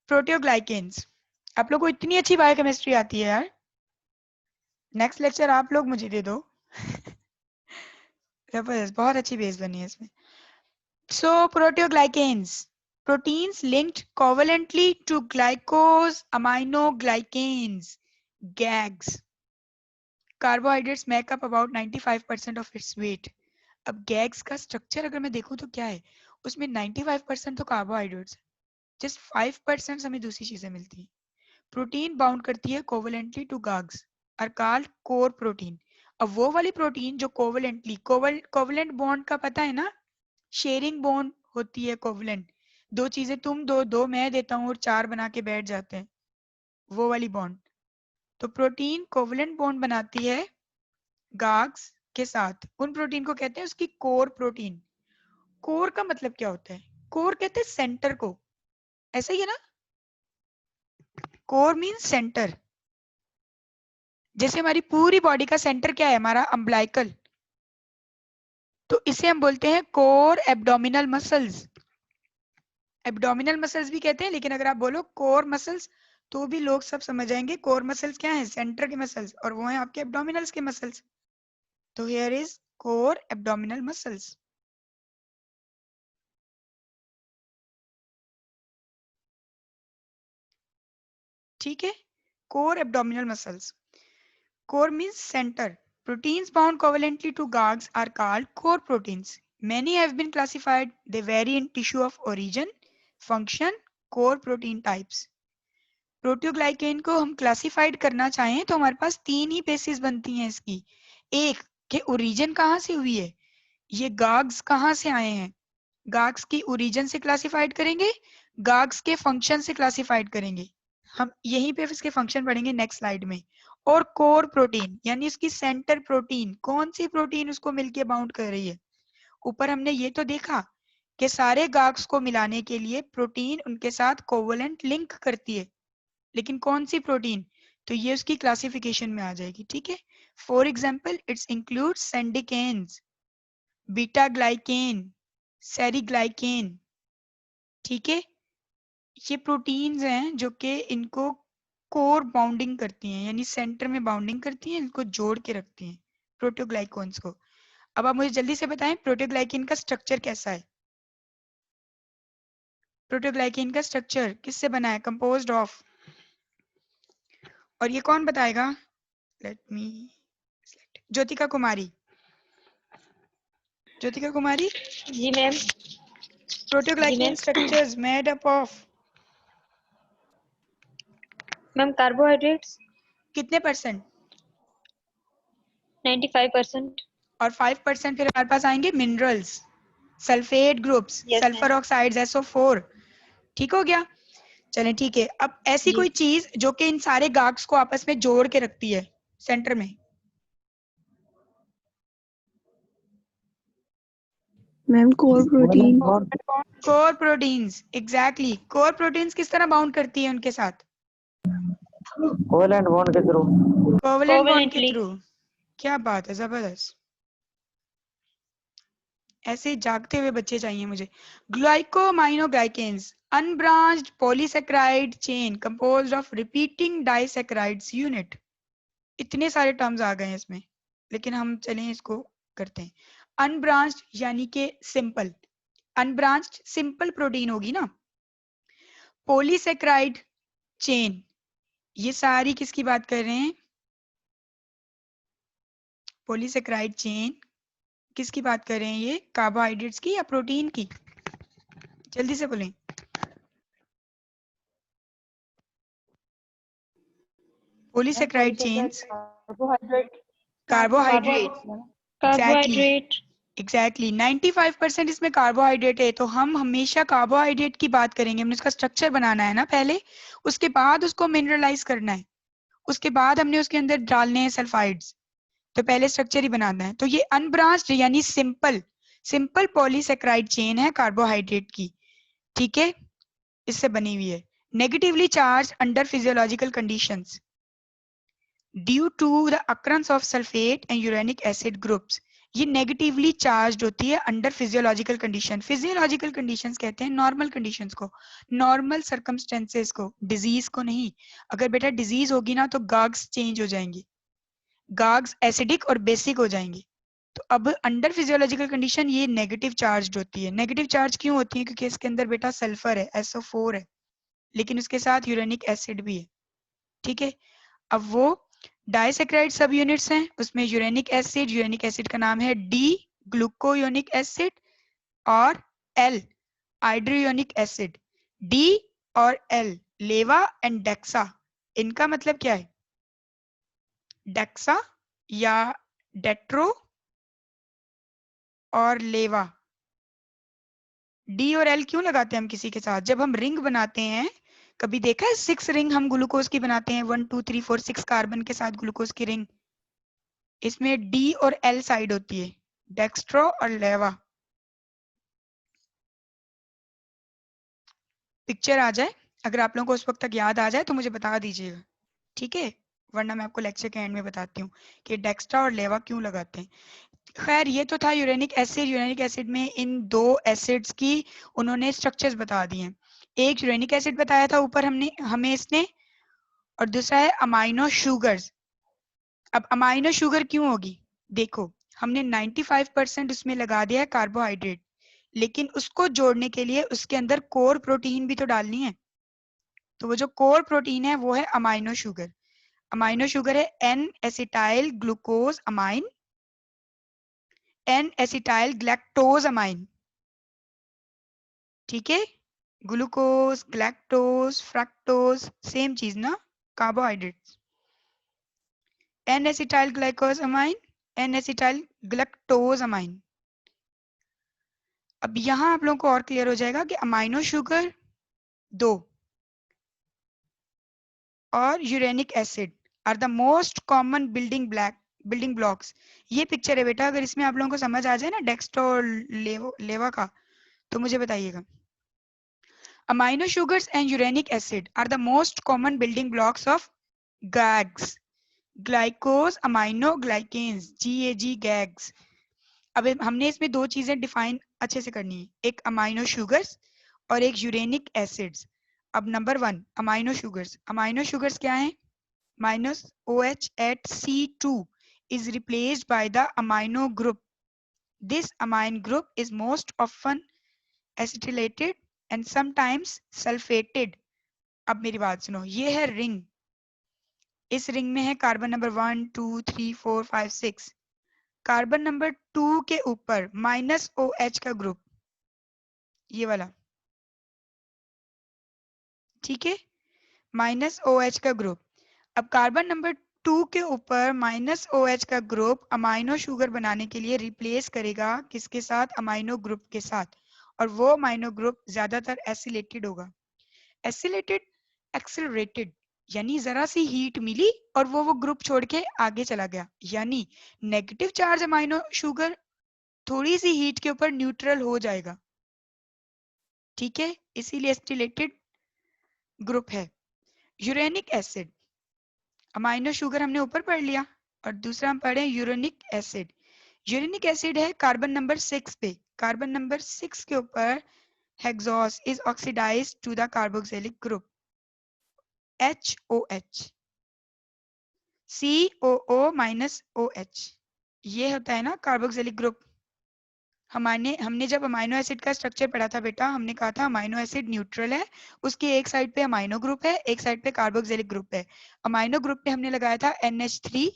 प्रोटियोग्लाइकेन्स, आप लोग को इतनी अच्छी बायोकेमिस्ट्री आती है यार, नेक्स्ट लेक्चर आप लोग मुझे दे दो। जबरदस्त, बहुत अच्छी बेस बनी है इसमें। सो प्रोटियोग्लाइकेन्स, proteins linked covalently to glycose aminoglycans, GAGs. Carbohydrates make up about 95% of its weight. अब गैग्स का स्ट्रक्चर अगर मैं देखूं तो क्या है, उसमें 95% तो कार्बोहाइड्रेट्स, जस्ट 5% हमें दूसरी चीजें मिलती हैं। प्रोटीन बाउंड करती है covalently to GAGs are called core protein. अब वो वाली प्रोटीन जो कोवलेंटली, कोवलेंट बॉन्ड का पता है ना, शेयरिंग बॉन्ड होती है कोवलेंट, दो चीजें तुम दो दो मैं देता हूँ और चार बना के बैठ जाते हैं, वो वाली बॉन्ड। तो प्रोटीन कोवलेंट बॉन्ड बनाती है गाग्स के साथ, उन प्रोटीन को कहते हैं उसकी कोर प्रोटीन। कोर का मतलब क्या होता है, कोर कहते हैं सेंटर को, ऐसा ही है ना, कोर मीन्स सेंटर। जैसे हमारी पूरी बॉडी का सेंटर क्या है, हमारा अम्बलाइकल, तो इसे हम बोलते हैं core abdominal muscles. Abdominal muscles भी कहते हैं लेकिन अगर आप बोलो कोर मसल्स तो भी लोग सब समझ जाएंगे कोर मसल्स क्या है, सेंटर के मसल्स, और वो है आपके एब्डोमिनल्स के मसल्स। तो here is core abdominal muscles. ठीक है, core abdominal muscles. Core means centre, Proteins bound covalently to GAGs are called core proteins. Many have been classified. They vary in tissue of origin, function, core protein types. Proteoglycan को हम classified करना चाहें तो हमारे पास 3 ही basis बनती हैं इसकी। एक के ओरिजिन कहाँ से हुई है, ये गाग्स कहाँ से आए हैं, गाग्स की ओरिजिन से क्लासिफाइड करेंगे, गाग्स के फंक्शन से क्लासिफाइड करेंगे। हम यहीं पे इसके फंक्शन पढ़ेंगे नेक्स्ट स्लाइड में। और कोर प्रोटीन यानी इसकी सेंटर प्रोटीन, कौन सी प्रोटीन उसको मिलके बाउंड कर रही है। ऊपर हमने ये तो देखा कि सारे गाग्स को मिलाने के लिए प्रोटीन उनके साथ कोवलेंट लिंक करती है, लेकिन कौन सी प्रोटीन, तो ये उसकी क्लासिफिकेशन में आ जाएगी। ठीक है, for example it's include syndecans, betaglycan, serglycan. ठीक है, ये प्रोटीन्स हैं जो कि इनको कोर बाउंडिंग करती हैं, यानी सेंटर में बाउंडिंग करती हैं, इनको जोड़ के रखती हैं प्रोटियोग्लाइकोन्स को। अब आप मुझे जल्दी से बताएं प्रोटियोग्लाइकेन का स्ट्रक्चर कैसा है। प्रोटियोग्लाइकेन का स्ट्रक्चर किससे बना है, कंपोज्ड ऑफ, और ये कौन बताएगा, let me select, Jyotika Kumari. Jyotika Kumari, जी ma'am. Proteoglycan structures made up of ma'am carbohydrates कितने परसेंट, 95%। और 5% फिर हमारे पास आएंगे minerals, sulphate groups, Yes, sulphur ma'am. Oxides, SO4। ठीक हो गया, चलें ठीक है। अब ऐसी जी। कोई चीज जो कि इन सारे गाग्स को आपस में जोड़ के रखती है सेंटर में। Ma'am core protein. Core proteins, exactly. Core proteins किस तरह बाउंड करती है उनके साथ, कोवेलेंट बॉन्ड के थ्रू। कोवेलेंट बॉन्ड के Covalently. थ्रू। क्या बात है, जबरदस्त। ऐसे जागते हुए बच्चे चाहिए मुझे। Glycosaminoglycans, unbranched polysaccharide chain composed of repeating disaccharides unit. इतने सारे टर्म्स आ गए हैं इसमें, लेकिन हम चलें इसको करते हैं। अनब्रांच्ड यानी कि सिंपल, अनब्रांच्ड सिंपल प्रोटीन होगी ना। पॉलीसेकेराइड चेन, ये सारी किसकी बात कर रहे हैं, पॉलीसेकेराइड चेन किसकी बात कर रहे हैं, ये कार्बोहाइड्रेट्स की या प्रोटीन की, जल्दी से बोलें। Polysaccharide chains, carbohydrate, carbohydrate. Exactly 95% इसमें कार्बोहाइड्रेट है। तो हम हमेशा कार्बोहाइड्रेट की बात करेंगे, हमने उसका स्ट्रक्चर बनाना है ना पहले, उसके बाद उसको मिनरलाइज करना है, उसके बाद हमने उसके अंदर डालने हैं सल्फाइड्स, तो पहले स्ट्रक्चर ही बनाना है। तो ये अनब्रांच्ड यानी सिंपल, सिंपल पॉलीसेकेराइड चेन है कार्बोहाइड्रेट की। ठीक है, इससे बनी हुई है। Negatively charge under physiological conditions due to the occurrence of sulphate and uronic acid groups. ये नेगेटिवली चार्ज होती है under physiological condition. Physiological conditions कहते हैं नॉर्मल कंडीशंस को, नॉर्मल सर्कमस्टेंसेस को, डिजीज को नहीं। अगर बेटा डिजीज होगी ना तो गाग्स चेंज हो जाएंगी, गाग्स एसिडिक और बेसिक हो जाएंगी। तो अब अंडर फिजियोलॉजिकल कंडीशन ये नेगेटिव चार्ज होती है। नेगेटिव चार्ज क्यों होती है, क्योंकि इसके अंदर बेटा सल्फर है, SO4 है, लेकिन उसके साथ यूरेनिक एसिड भी है। ठीक है, अब वो डाइसेकेराइड सब यूनिट्स हैं, उसमें यूरेनिक एसिड का नाम है डी ग्लूकोयोनिक एसिड, और एल हाइड्रोयोनिक एसिड। डी और एल, लेवा एंड डेक्सा, इनका मतलब क्या है, डेक्सा या डेट्रो और लेवा। डी और एल क्यों लगाते हैं हम किसी के साथ, जब हम रिंग बनाते हैं, कभी देखा है 6 रिंग हम ग्लूकोज की बनाते हैं, 1 2 3 4 6 कार्बन के साथ ग्लूकोज की रिंग, इसमें डी और एल साइड होती है, डेक्स्ट्रो और लेवा। पिक्चर आ जाए, अगर आप लोगों को उस वक्त तक याद आ जाए तो मुझे बता दीजिएगा, ठीक है, वरना मैं आपको लेक्चर के एंड में बताती हूँ कि डेक्स्ट्रा और लेवा क्यों लगाते हैं। खैर ये तो था यूरेनिक एसिड। यूरेनिक एसिड में इन दो एसिड्स की उन्होंने स्ट्रक्चर्स बता दिए हैं। एक यूरेनिक एसिड बताया था ऊपर हमने, हमें इसने, और दूसरा है अमाइनो शुगर्स। अब अमाइनो शुगर क्यों होगी, देखो हमने 95% उसमें लगा दिया है कार्बोहाइड्रेट, लेकिन उसको जोड़ने के लिए उसके अंदर कोर प्रोटीन भी तो डालनी है। तो वो जो कोर प्रोटीन है वो है अमाइनो शुगर। अमाइनो शुगर है N acetyl glucosamine, N acetyl galactosamine. ठीक है, ग्लूकोज, ग्लैक्टोज, फ्रक्टोज सेम चीज ना, carbohydrates. N acetyl glucosamine, N acetyl galactosamine. अब यहां आप लोगों को और क्लियर हो जाएगा कि अमाइनो शुगर 2 और uronic acid are the most common building blocks. ये पिक्चर है बेटा, अगर इसमें आप लोगों को समझ आ जाए ना डेक्स्ट्रो और लेवा का, तो मुझे बताइएगा। Amino sugars and uronic acid are the most common building blocks of GAGs, glycosaminoglycans, GAG GAGs. अब हमने इसमें 2 चीजें डिफाइन अच्छे से करनी है, एक अमाइनो शुगर्स और एक यूरेनिक एसिड्स। अब number 1 amino sugars. Amino sugars क्या है? minus OH at C2 is replaced by the amino group. This amine group is most often acetylated and sometimes sulfated. अब मेरी बात सुनो, ये है रिंग, इस रिंग में है कार्बन नंबर 1 2 3 4 5 6। कार्बन नंबर 2 के ऊपर माइनस OH का ग्रुप, ये वाला, ठीक है, माइनस OH का ग्रुप। अब कार्बन नंबर 2 के ऊपर माइनस OH का ग्रुप अमाइनो शुगर बनाने के लिए रिप्लेस करेगा किसके साथ? अमाइनो ग्रुप के साथ, और वो अमाइनो ग्रुप ज्यादातर एसिलेटेड होगा। एसिलेटेड, एक्सेलरेटेड, यानी जरा सी हीट मिली और वो ग्रुप छोड़ के आगे चला गया, यानी नेगेटिव चार्ज अमाइनो शुगर थोड़ी सी हीट के ऊपर न्यूट्रल हो जाएगा, ठीक है, इसीलिए एसिलेटेड ग्रुप है। यूरेनिक एसिड, अमाइनो शुगर हमने ऊपर पढ़ लिया, और दूसरा हम पढ़े यूरेनिक एसिड। यूरेनिक एसिड है कार्बन नंबर 6 पे, कार्बन नंबर 6 के ऊपर hexose is oxidised to the carboxylic group HOH, COO-OH, ये होता है ना कार्बोक्सिलिक ग्रुप। हमने जब अमाइनो एसिड का स्ट्रक्चर पढ़ा था बेटा, हमने कहा था अमाइनो एसिड न्यूट्रल है, उसके एक साइड पे अमाइनो ग्रुप है, एक साइड पे कार्बोक्सिलिक ग्रुप है। अमाइनो ग्रुप पे हमने लगाया था NH3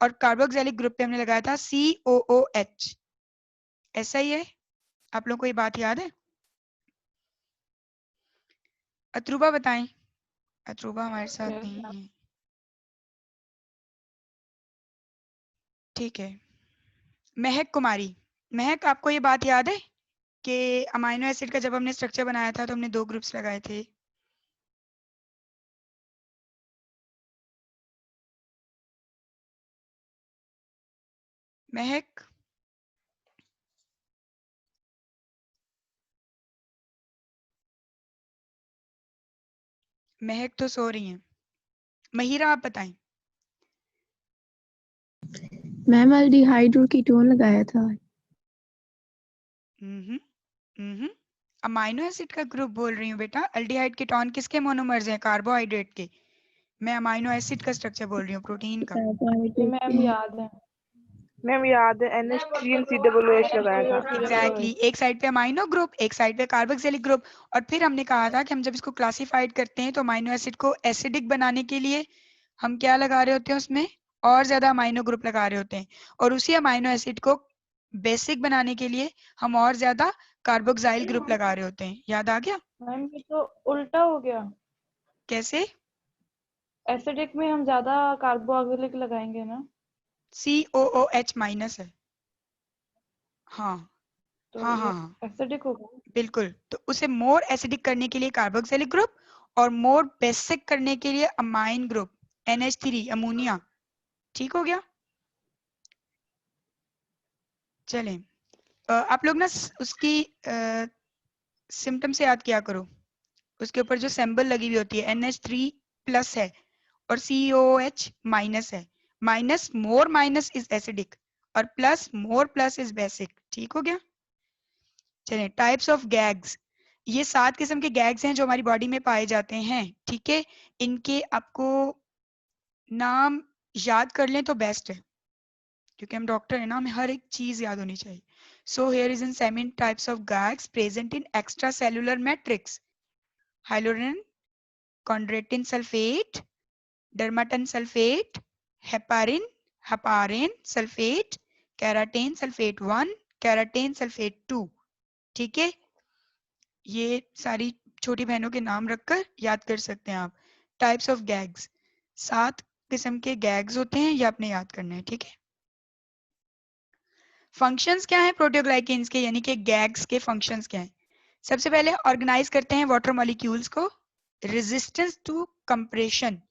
और कार्बोक्सिलिक ग्रुप पे हमने लगाया था COOH। ऐसा ही है, आप लोगों को ये बात याद है? अत्रुबा बताएं, अत्रुबा हमारे साथ Yes, नहीं ma'am. है, ठीक है। महक कुमारी, महक आपको ये बात याद है कि अमाइनो एसिड का जब हमने स्ट्रक्चर बनाया था तो हमने 2 ग्रुप्स लगाए थे? महक, महक तो सो रही हैं। महिरा आप बताएं। मैम अल्डिहाइड और कीटोन लगाया था। अमाइनो एसिड का ग्रुप बोल रही हूँ बेटा। अल्डिहाइड कीटोन किसके मोनोमर्स हैं? कार्बोहाइड्रेट के। मैं अमाइनो एसिड का स्ट्रक्चर बोल रही हूँ, प्रोटीन का। ये मैम याद है। मैम याद है NH3 and COOH लगाया था। एग्जैक्टली, एक साइड पे अमाइनो ग्रुप, एक साइड पे कार्बोक्सिलिक ग्रुप। और फिर हमने कहा था कि हम जब इसको क्लासिफाइड करते हैं तो अमाइनो एसिड को एसिडिक बनाने के लिए हम क्या लगा रहे होते हैं उसमें? और ज्यादा अमाइनो ग्रुप लगा रहे होते हैं। और उसी अमाइनो एसिड को बेसिक बनाने के लिए हम और ज्यादा कार्बोक्साइल ग्रुप लगा रहे होते हैं। याद आ गया? मैम ये तो उल्टा हो गया, कैसे? एसिडिक में हम ज्यादा कार्बोक्सिलिक लगाएंगे ना, COOH माइनस है। हाँ तो हाँ ये हाँ हाँ, एसिडिक होगा। बिल्कुल। तो उसे मोर एसिडिक करने के लिए कार्बोक्सिलिक ग्रुप और मोर बेसिक करने के लिए अमाइन ग्रुप NH3 अमोनिया। ठीक हो गया? चलें, आप लोग ना उसकी सिम्टम्स याद किया करो। उसके ऊपर जो सिंबल लगी हुई होती है NH3 प्लस है और COOH माइनस है। Minus, more minus is acidic और plus, more plus is basic. ठीक हो गया? चलें, टाइप्स ऑफ गैग्स। ये 7 किस्म के गैग्स हैं जो हमारी बॉडी में पाए जाते हैं, ठीक है। इनके आपको नाम याद कर लें तो बेस्ट है, क्योंकि हम डॉक्टर हैं ना, हमें हर एक चीज याद होनी चाहिए। So here is in 7 types of GAGs present in extra cellular matrix: hyaluronan, chondroitin sulfate, dermatan sulfate, heparin, heparin sulfate, keratin sulfate 1, keratin sulfate 2। ठीक है, ये सारी छोटी बहनों के नाम रखकर याद कर सकते हैं आप। टाइप्स ऑफ गैग्स, 7 किस्म के गैग्स होते हैं, ये आपने याद करना है। ठीक है, फंक्शंस क्या है प्रोटीओग्लाइकेन्स के, यानी कि गैग्स के फंक्शंस क्या है? सबसे पहले ऑर्गेनाइज करते हैं वाटर मॉलिक्यूल्स को, रेजिस्टेंस टू कंप्रेशन।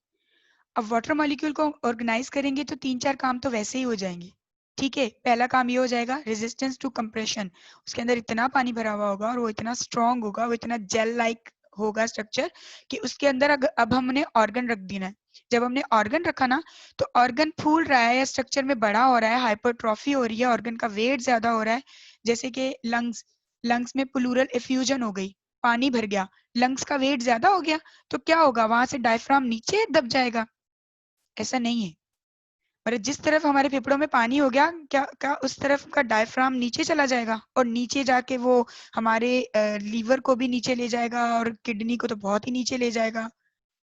अब वाटर मॉलिक्यूल को ऑर्गेनाइज करेंगे तो 3-4 काम तो वैसे ही हो जाएंगे। ठीक है, पहला काम ये हो जाएगा रेजिस्टेंस टू कंप्रेशन, उसके अंदर इतना पानी भरा हुआ होगा और वो इतना स्ट्रॉन्ग होगा, वो इतना जेल लाइक होगा स्ट्रक्चर कि उसके अंदर अब हमने ऑर्गन रख देना है। जब हमने ऑर्गन रखा ना, तो ऑर्गन फूल रहा है या स्ट्रक्चर में बड़ा हो रहा है, हाइपरट्रॉफी हो रही है, ऑर्गन का वेट ज्यादा हो रहा है। जैसे कि लंग्स में प्लूरल एफ्यूजन हो गई, पानी भर गया, लंग्स का वेट ज्यादा हो गया, तो क्या होगा, वहां से डायफ्राम नीचे दब जाएगा। ऐसा नहीं है, मतलब जिस तरफ हमारे फेफड़ों में पानी हो गया, क्या उस तरफ का डायफ्राम नीचे चला जाएगा और नीचे जाके वो हमारे लीवर को भी नीचे ले जाएगा और किडनी को तो बहुत ही नीचे ले जाएगा।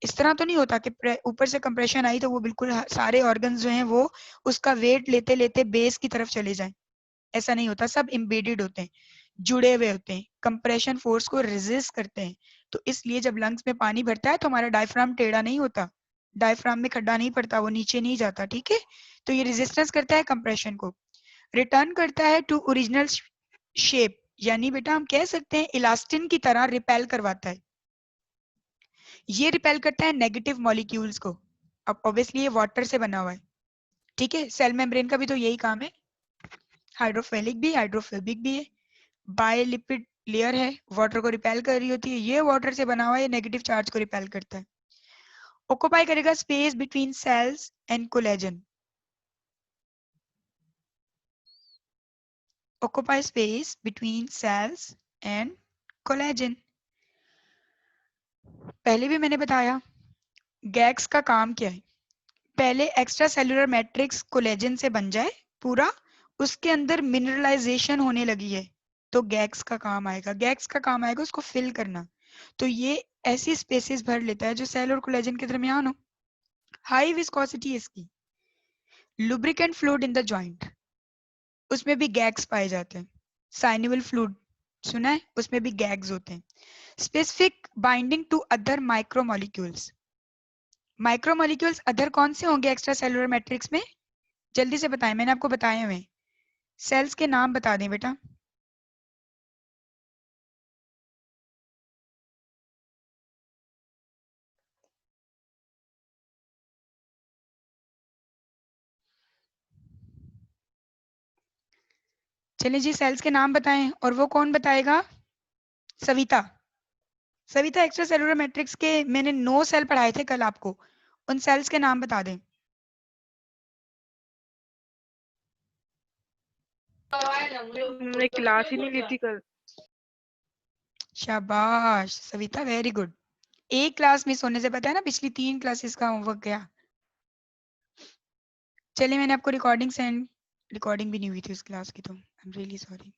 इस तरह तो नहीं होता कि ऊपर से कंप्रेशन आई तो वो बिल्कुल सारे ऑर्गन्स जो हैं वो उसका वेट लेते लेते बेस की तरफ चले जाएं। ऐसा नहीं होता, सब एम्बेडेड होते हैं, जुड़े हुए होते हैं, कंप्रेशन फोर्स को रेजिस्ट करते हैं। तो इसलिए जब लंग्स में पानी भरता है तो हमारा डायफ्राम टेढ़ा नहीं होता, डायफ्राम में खड्डा नहीं पड़ता, वो नीचे नहीं जाता। ठीक है, तो ये रेजिस्टेंस करता है कंप्रेशन को, रिटर्न करता है टू ओरिजिनल शेप, यानी बेटा हम कह सकते हैं इलास्टिन की तरह रिपेल करवाता है। ये रिपेल करता है नेगेटिव मॉलिक्यूल्स को। अब ऑब्वियसली ये वाटर से बना हुआ है। ठीक है, सेल मेम्ब्रेन का भी तो यही काम है, हाइड्रोफिलिक भी हाइड्रोफोबिक भी है, बायोलिपिड लेयर है, वाटर को रिपेल कर रही होती है, ये वाटर से बना हुआ है, नेगेटिव चार्ज को रिपेल करता है। ऑक्युपाई करेगा space between cells and collagen, occupy space between cells and collagen. पहले भी मैंने बताया गैग्स का काम क्या है, पहले एक्स्ट्रा सेलुलर मैट्रिक्स कोलेजन से बन जाए पूरा, उसके अंदर मिनरलाइजेशन होने लगी है तो गैग्स का काम आएगा, गैग्स का काम आएगा उसको फिल करना। तो ये ऐसी स्पेसेस भर लेता है जो सेल और कोलेजन के दरमियान हो, हाई विस्कोसिटी इसकी। Lubricant fluid in the joint, उसमें भी गैग्स पाए जाते हैं। साइनोवियल फ्लूइड सुना है, उसमें भी गैग्स होते हैं। Specific binding to other micromolecules, micromolecules other कौन से होंगे एक्स्ट्रा सेलुलर मैट्रिक्स में, जल्दी से बताएं, मैंने आपको बताए हुए सेल्स के नाम बता दें बेटा। चलिए जी, सेल्स के नाम बताएं, और वो कौन बताएगा, Savita. Savita extra cellular matrix के मैंने 9 सेल पढ़ाए थे कल आपको, उन सेल्स के नाम बता दें। हमने क्लास ही नहीं ली थी कल। शाबाश सविता, वेरी गुड। एक क्लास मिस होने से पता है ना पिछली 3 क्लासेस का होमवर्क गया। चलिए मैंने आपको रिकॉर्डिंग भी नहीं हुई थी उस क्लास की, तो आई एम रियली सॉरी।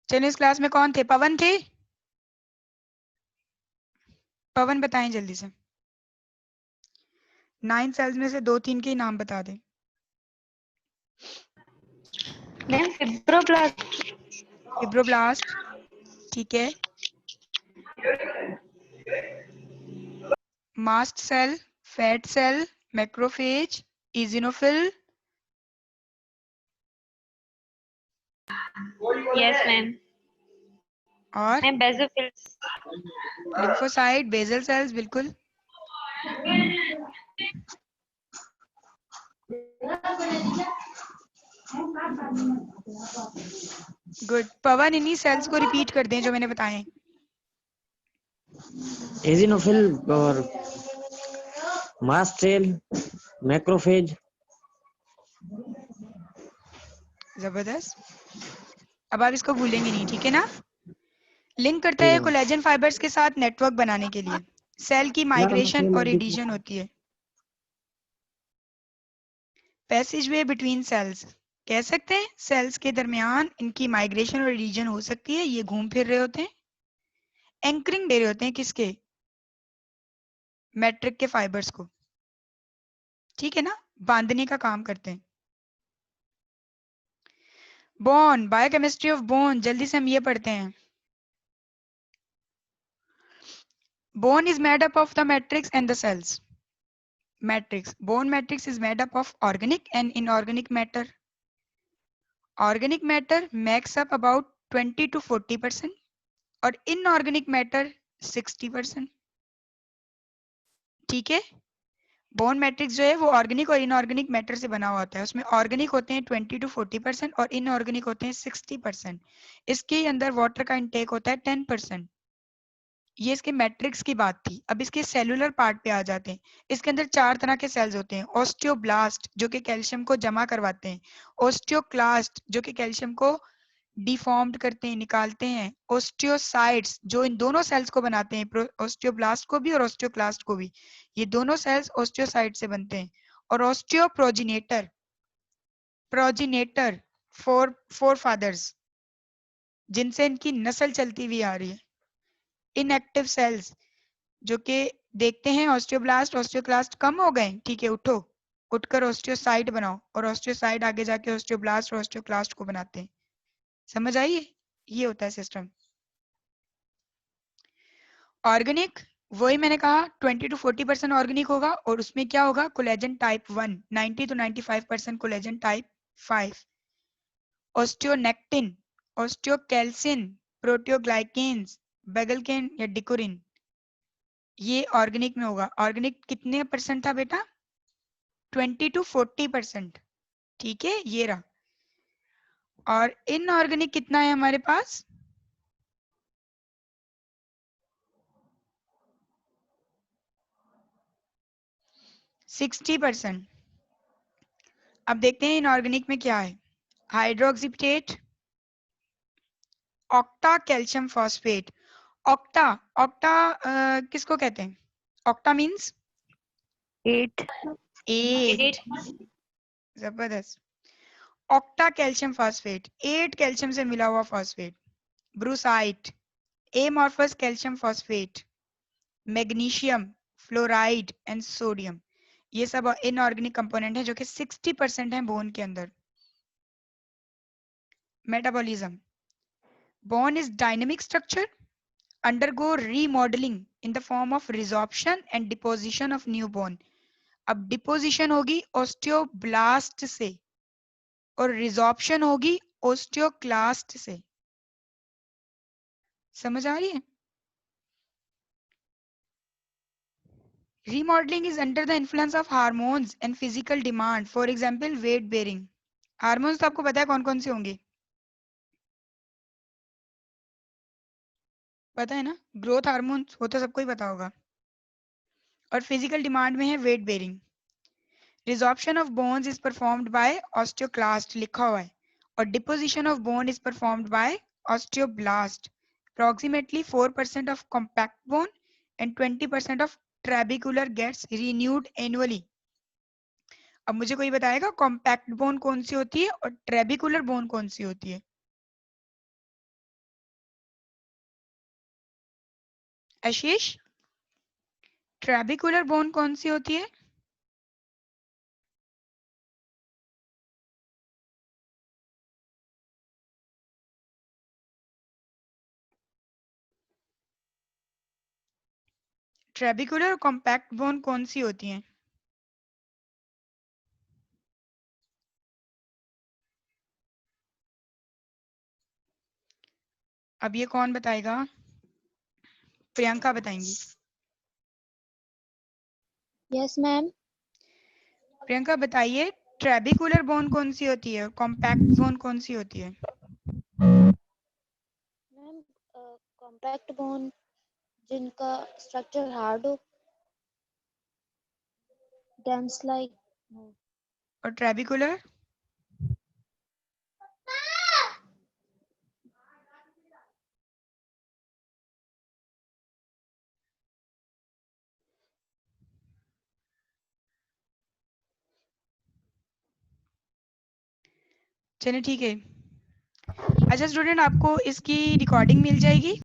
चलिए इस क्लास में कौन थे, पवन थे, पवन बताएं जल्दी से। 9 सेल्स में से 2-3 के ही नाम बता दें। Ma'am fibroblast. फिब्रोब्लास्ट, ठीक है। Mast cell, fat cell, macrophage, eosinophil, yes ma'am. और ma'am basophils. Lymphocyte, basal cells, बिल्कुल। गुड, पवन इन्हीं सेल्स को रिपीट कर दें जो मैंने बताए। एजिनोफिल और मास्ट सेल, मैक्रोफेज। जबरदस्त, अब आप इसको भूलेंगे नहीं, ठीक है ना। लिंक करता ठीक है है। कोलेजन फाइबर्स के साथ नेटवर्क बनाने के लिए, सेल की माइग्रेशन और एडिशन होती है। पैसेजवे बिटवीन सेल्स, कह सकते हैं सेल्स के दरमियान इनकी माइग्रेशन और एडिशन हो सकती है, ये घूम फिर रहे होते हैं। एंकरिंग दे रहे होते हैं किसके, मैट्रिक के फाइबर्स को, ठीक है ना, बांधने का काम करते हैं। बोन, बायोकेमिस्ट्री ऑफ बोन, जल्दी से हम ये पढ़ते हैं। Bone is made up of the matrix and the cells. Matrix. Bone matrix is made up of organic and inorganic matter. Organic matter makes up about 20 to 40% और inorganic matter 60%. ठीक है, bone matrix जो है वो organic और inorganic matter से बना हुआ होता है। उसमें ऑर्गेनिक होते हैं 20 to 40% और इनऑर्गेनिक होते हैं 60%। इसके अंदर वाटर का इंटेक होता है 10%। ये इसके मैट्रिक्स की बात थी। अब इसके सेलुलर पार्ट पे आ जाते हैं। इसके अंदर 4 तरह के सेल्स होते हैं। ऑस्टियोब्लास्ट जो कि कैल्शियम को जमा करवाते हैं, ऑस्टियोक्लास्ट जो कि कैल्शियम को डिफॉर्म्ड करते हैं, निकालते हैं, ऑस्टियोसाइट्स जो इन दोनों सेल्स को बनाते हैं, ऑस्टियोब्लास्ट को भी और ऑस्टियोक्लास्ट को भी, ये दोनों सेल्स ऑस्टियोसाइट से बनते हैं। और ऑस्टियोप्रोजिनेटर, प्रोजिनेटर फोर फादर्स जिनसे इनकी नस्ल चलती हुई आ रही है। इनएक्टिव सेल्स जो कि देखते हैं ऑस्टियोब्लास्ट ऑस्टियोक्लास्ट कम हो गए, ठीक है, उठो, उठकर ऑस्टियोसाइट बनाओ, और ऑस्टियोसाइट आगे जाके ऑस्टियोब्लास्ट और ऑस्टियोक्लास्ट को बनाते हैं। समझ आइए, ये होता है सिस्टम। ऑर्गेनिक, वही मैंने कहा 20 to 40% ऑर्गेनिक होगा और उसमें क्या होगा, collagen type 1, 90 to 95% collagen type 5, osteonectin, osteocalcin, proteoglycans, biglycan या डिकोरिन, ये ऑर्गेनिक में होगा। ऑर्गेनिक कितने परसेंट था बेटा, 20 to 40%, ठीक है, ये रहा। और इनऑर्गेनिक कितना है हमारे पास, 60%। अब देखते हैं इनऑर्गेनिक में क्या है। Hydroxyapatite, octa calcium phosphate. Octa, octa किसको कहते हैं, ऑक्टा मींस 8 8, जबरदस्त। ऑक्टा कैल्शियम फॉस्फेट, 8 कैल्शियम से मिला हुआ phosphate. Brushite, amorphous calcium phosphate, magnesium, fluoride and sodium, ये सब इनऑर्गेनिक कंपोनेंट है जो कि 60% है बोन के अंदर। Metabolism, bone is dynamic structure, undergo remodeling in the form of resorption and deposition of new bone. अब डिपोजिशन होगी ऑस्टियोब्लास्ट से और रिजॉर्प्शन होगी ऑस्टियोक्लास्ट से। समझ आ रही है? Remodeling is under the influence of hormones and physical demand. For example, weight bearing. Hormones तो आपको पता है कौन कौन से होंगे, पता है ना, ग्रोथ हार्मोन्स वो तो सबको ही पता होगा। और फिजिकल डिमांड में है weight bearing. Resorption of bones is performed by osteoclast, लिखा हुआ है, और deposition of bone is performed by osteoblast. Approximately 4% of compact bone and 20% of trabecular gets renewed annually. अब मुझे कोई बताएगा कॉम्पैक्ट बोन कौन सी होती है और ट्रेबिकुलर बोन कौन सी होती है? आशीष, ट्रेबिकुलर बोन कौन सी होती है? ट्रेबिकुलर और कॉम्पैक्ट बोन कौन सी होती है? अब ये कौन बताएगा? प्रियंका बताएंगी। Yes ma'am. प्रियंका बताइए, ट्रेबिकुलर बोन कौन सी होती है, कॉम्पैक्ट बोन कौन सी होती है? मैम कॉम्पैक्ट बोन जिनका स्ट्रक्चर हार्ड हो, डेंस लाइक। और ट्रेबिकुलर? चलिए ठीक है। अच्छा स्टूडेंट, आपको इसकी रिकॉर्डिंग मिल जाएगी।